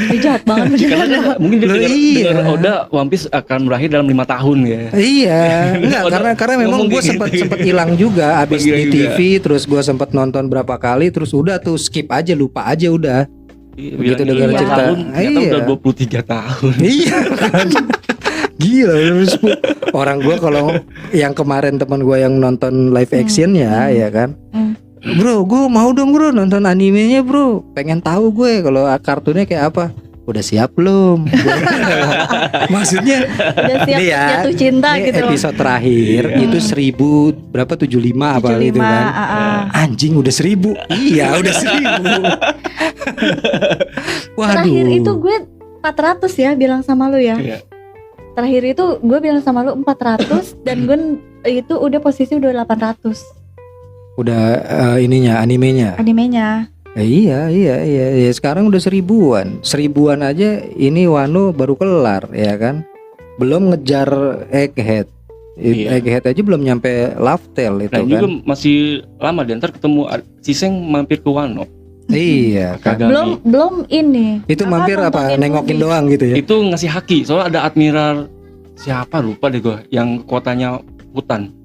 Dia jahat banget Karena beneran. kan mungkin dia Loh, dengar iya. dengar Oda One Piece akan berakhir dalam 5 tahun ya. Iya, enggak karena memang Ngomong gue kayak sempat gitu. sempat hilang juga abis Hilang di juga. TV, terus gue sempat nonton berapa kali, terus udah tuh skip aja, lupa aja udah. Begitu dengar cerita cerita. tahun, ternyata Iya. udah 23 tahun. Iya kan? Gila terus orang gue kalau yang kemarin teman gue yang nonton live action ya kan. Bro, gue mau dong bro nonton animenya bro. Pengen tahu gue kalau kartunnya kayak apa. Udah siap belum? Maksudnya Udah siap ini ya, jatuh cinta ini gitu. episode terakhir itu 1000 berapa 75 apa 75, gitu kan. Anjing udah 1000. Iya udah 1000. Waduh. Terakhir itu gue 400 ya bilang sama lu ya. Iya. Terakhir itu gue bilang sama lu 400 dan gue itu udah posisi udah 800 Udah ininya animenya. animenya. Iya. Sekarang udah 1000-an aja. Ini Wano baru kelar ya kan. Belum ngejar Egghead. Iya. Egghead aja belum nyampe Laftel itu Nah kan. juga masih lama dan ntar ketemu si Seng mampir ke Wano. Iya kan. Kagami. Belum ini. Itu mampir apa? nontonin Nengokin movie. doang gitu ya. Itu ngasih haki soalnya ada admiral siapa lupa deh gue yang kotanya hutan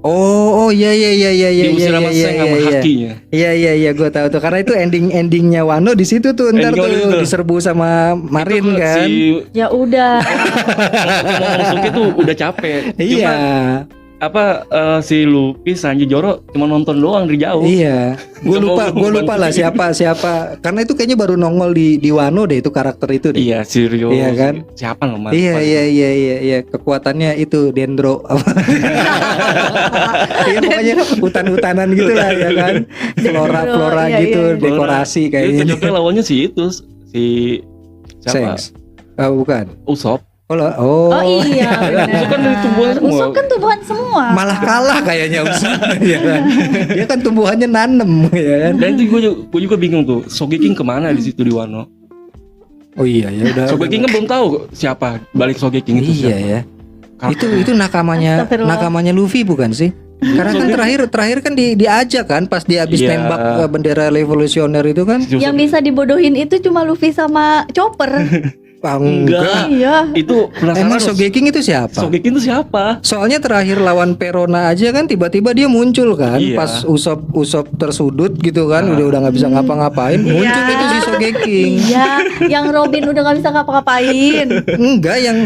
Oh iya. diusir sama Seng sama hakinya. Iya gue tahu tuh karena itu endingnya Wano di situ tuh ntar Ending tuh Wano itu. diserbu sama Marin Itu kan. si Ya udah. ngomong Suki tuh udah capek. Iya. Cuma si Luffy Sanji Zoro cuma nonton doang dari jauh. Iya. Gue Nggak mau lupa lah bantu. siapa karena itu kayaknya baru nongol di Wano deh itu karakter itu deh. Iya, si Rio. Iya kan? Siapa namanya? Iya. Kekuatannya itu Dendro. Iya pokoknya hutan-hutanan gitu lah ya kan. Flora Iya, gitu, iya. dekorasi Itu kayaknya. cocoknya lawannya si itu si siapa? Sengs. Bukan. Usop. Oh iya benar. Usop kan dari tumbuhan semua. Usop kan tumbuhan semua. Malah kalah kayaknya Usop ya kan. Dia kan tumbuhannya nanem ya kan. Dan itu gue juga bingung tuh. Sogeking kemana di situ di Wano? Oh iya ya udah. Sogeking kan belum tahu siapa balik Sogeking itu Iya siapa. ya. Itu nakamanya Astagfirullah. Luffy bukan sih? Karena kan terakhir kan diajak kan pas dia habis Iya. nembak bendera revolusioner itu kan. Yang bisa dibodohin itu cuma Luffy sama Chopper. Enggak. Iya. Itu penasaran. Emang Sogeking itu siapa? Sogeking itu siapa? Soalnya terakhir lawan Perona aja kan tiba-tiba dia muncul kan Iya. pas Usop tersudut gitu kan udah nggak bisa ngapa-ngapain muncul itu si Sogeking. Iya, yang Robin udah gak bisa ngapa-ngapain. Enggak yang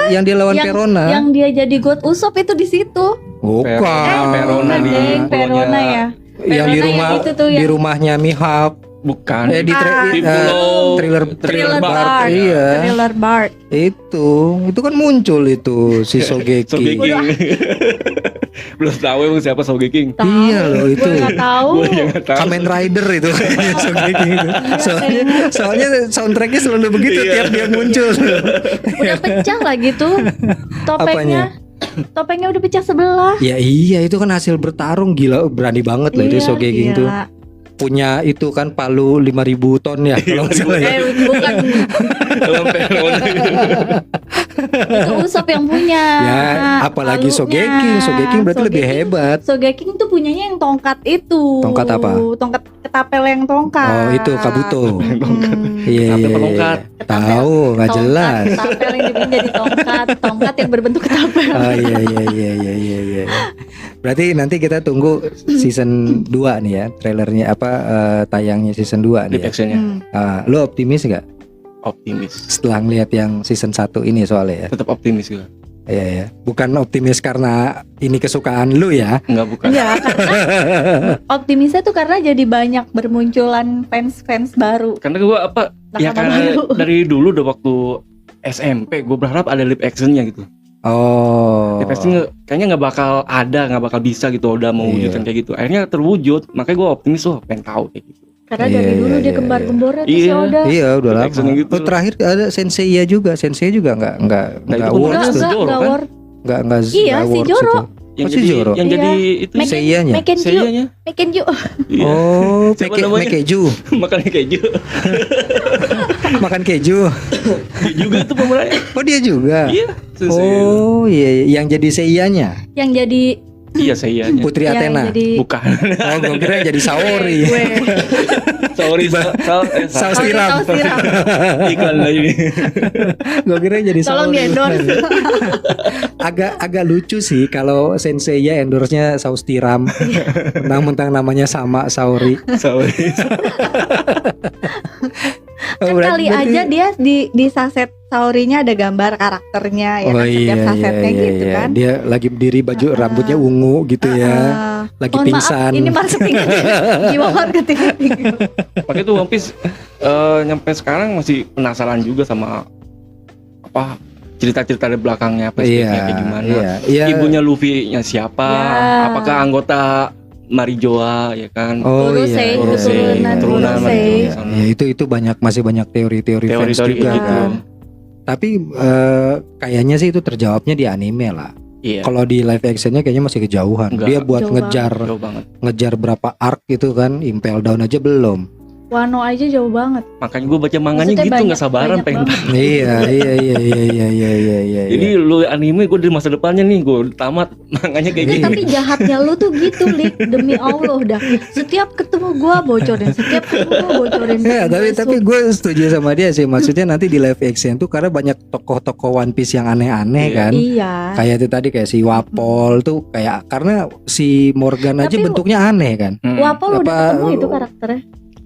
yang dia lawan yang, Perona. Yang dia jadi God Usop itu di situ. Bukan. Perona di Deng, Perona ya. Yang di Perona rumah itu tuh di yang- rumahnya Mihawk. Bukan. Di Pulau Thriller Thriller Bark. Bark. Iya. Thriller Bark. Itu kan muncul itu si Sogeking. Sogeking. Belum tahu emang siapa Sogeking. Tahu. Iya loh, itu. Gue gak tahu. Gue yang nggak tahu. Kamen Rider itu kayaknya Sogeking itu. Soalnya soundtracknya selalu begitu Iya. tiap dia muncul. Udah pecah lagi tuh topengnya. Topengnya udah pecah sebelah. Ya iya itu kan hasil bertarung gila berani banget loh itu Iya, Sogeking tuh. gila. Punya itu kan palu 5.000 ton ya kalau nggak salah ya. Bukan. Dalam Perona itu. Itu Usopp yang punya. Ya, apalagi Palunya. Sogeking berarti lebih hebat. Sogeking tuh punyanya yang tongkat itu. Tongkat apa? Tongkat ketapel yang tongkat. Oh, itu Kabuto. Iya, Ketapel iya, tongkat. iya. Tahu, nggak jelas. Ketapel yang dibikin jadi tongkat yang berbentuk ketapel. Oh iya iya iya iya iya iya. Berarti nanti kita tunggu season 2 nih ya, trailernya tayangnya season 2 nih. Live actionnya. Lo optimis gak Optimis. setelah ngeliat yang season 1 ini soalnya ya? Tetap optimis gue. Iya ya. Bukan optimis karena ini kesukaan lu ya. Enggak, bukan. Iya, karena optimisnya tuh karena jadi banyak bermunculan fans baru. Karena gue ya karena dari dulu udah waktu SMP gue berharap ada live actionnya gitu. Oh. Live action kayaknya nggak bakal bisa gitu udah mewujudkan kayak gitu. Akhirnya terwujud, makanya gue optimis pengen tahu kayak gitu. Karena dari dulu dia kembar-kembornya tuh Iya. Oda. Iya udah Live lama. action gitu. Oh, terakhir ada Senseiya juga. Senseiya juga nggak itu works tuh. Zoro, kan? worth. Nggak Iya, si works Zoro. itu. Yang si jadi Zoro. yang Iya. jadi itu Seiyanya. Seiyanya. Mekenju. Iya. Oh, Siapa namanya? Mekeju. Makannya keju. Makan keju. Dia juga itu pemerannya. Oh, dia juga. Iya. Oh, iya, yang jadi Seiyanya. Yang jadi Iya Seiyanya. Putri yang Athena. jadi Bukan. Oh, gue kira yang jadi Saori. Sorry, Saus tiram. iklan lagi nih. Gue kira yang jadi Tolong Saori. di endorse. Agak lucu sih kalau Senseiya endorse-nya saus tiram. Mentang-mentang namanya sama Saori. Sorry. Kan kali aja dia di saset Saorinya ada gambar karakternya ya kan setiap sasetnya gitu kan. Dia lagi berdiri baju rambutnya ungu gitu ya. Lagi Mohon pingsan. Maaf, ini marketing. Jiwa marketing. Pakai tuh One Piece nyampe sekarang masih penasaran juga sama cerita-cerita dari belakangnya flashbacknya kayak gimana. Iya. Ibunya Luffy-nya siapa? Ya. Apakah anggota Marijoa ya kan? Oh iya. Urusei, turunan Marijoa. Ya, itu masih banyak teori-teori fans juga gitu. kan. Tapi kayaknya sih itu terjawabnya di anime lah. Iya. Kalau di live actionnya kayaknya masih kejauhan. Enggak. Dia buat Jauh Jauh banget. ngejar berapa arc gitu kan, Impel Down aja belum. Wano aja jauh banget. Makanya gue baca manganya Maksudnya gitu nggak sabaran banyak pengen. banget. Iya. Jadi lu anime gue dari masa depannya nih gue tamat manganya kayak gitu. Tapi jahatnya lu tuh gitu, Lik. Demi Allah dah. Setiap ketemu gua bocorin. Ya, tapi gue setuju sama dia sih. Maksudnya nanti di live action tuh karena banyak tokoh-tokoh One Piece yang aneh-aneh Iya. kan. Iya. Kayak itu tadi kayak si Wapol tuh kayak karena si Morgan aja Tapi bentuknya aneh kan. Wapol udah Apa- ketemu itu karakternya.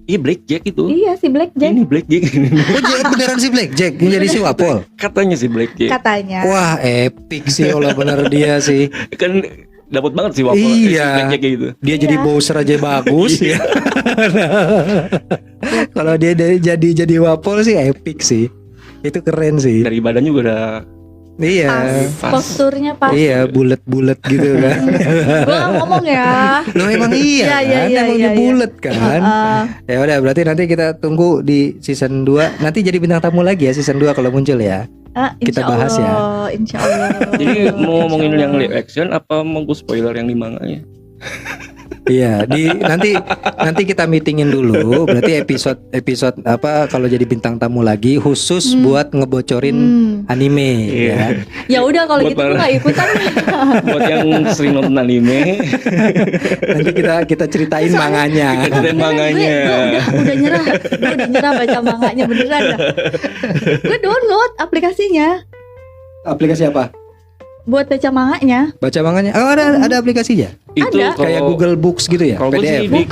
Iya Blackjack itu. Iya si Blackjack Ini Blackjack. Oh beneran si Blackjack yang jadi si Wapol. Katanya sih Blackjack. katanya. Wah epic sih kalau bener dia sih. Kan dapat banget sih Wapol. Iya. Blackjack kayak gitu. Dia jadi Bowser aja bagus ya. Kalau dia jadi Wapol sih epic sih. Itu keren sih. Dari badannya juga udah Iya. Pas. Posturnya pas. Iya, bulat-bulat gitu kan. Gua nggak ngomong ya. Lo emang iya, Iya, kan? iya, Emang iya, dia iya. bulat kan. Ya udah, berarti nanti kita tunggu di season 2. Nanti jadi bintang tamu lagi ya season 2 kalau muncul ya. Kita bahas ya. Insya Allah. Jadi mau ngomongin yang live action apa mau gue spoiler yang di manganya? Iya, nanti kita meetingin dulu. Berarti episode apa kalau jadi bintang tamu lagi khusus buat ngebocorin anime ya. Ya udah kalau Buat gitu gue mana? nggak ikutan. Buat yang sering nonton anime, Nanti kita ceritain manganya. ceritain manganya. Gue udah nyerah baca manganya beneran dah. Gue download aplikasinya Aplikasi apa? buat baca manganya. Baca manganya. Oh, ada aplikasinya. Itu Ada. Kayak Google Books gitu ya, Kalau gue sih PDF.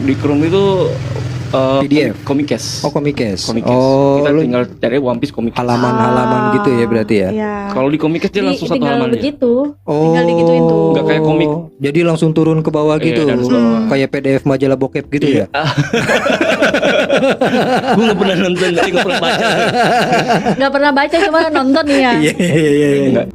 di Chrome itu PDF. Komikes. Oh, Komikes. Komikes. Oh, Kita lu tinggal cari One Piece Komikes. halaman-halaman gitu ya berarti ya. Iya. Kalau di Komikes dia langsung satu tinggal halaman aja. begitu. Oh, Tinggal digituin tuh. Nggak kayak komik. Jadi langsung turun ke bawah Iya, gitu. dari bawah. Kayak PDF majalah bokep gitu ya. Gue nggak pernah nonton, jadi nggak pernah baca. Nggak pernah baca cuma nonton nih ya. Iya. Nggak.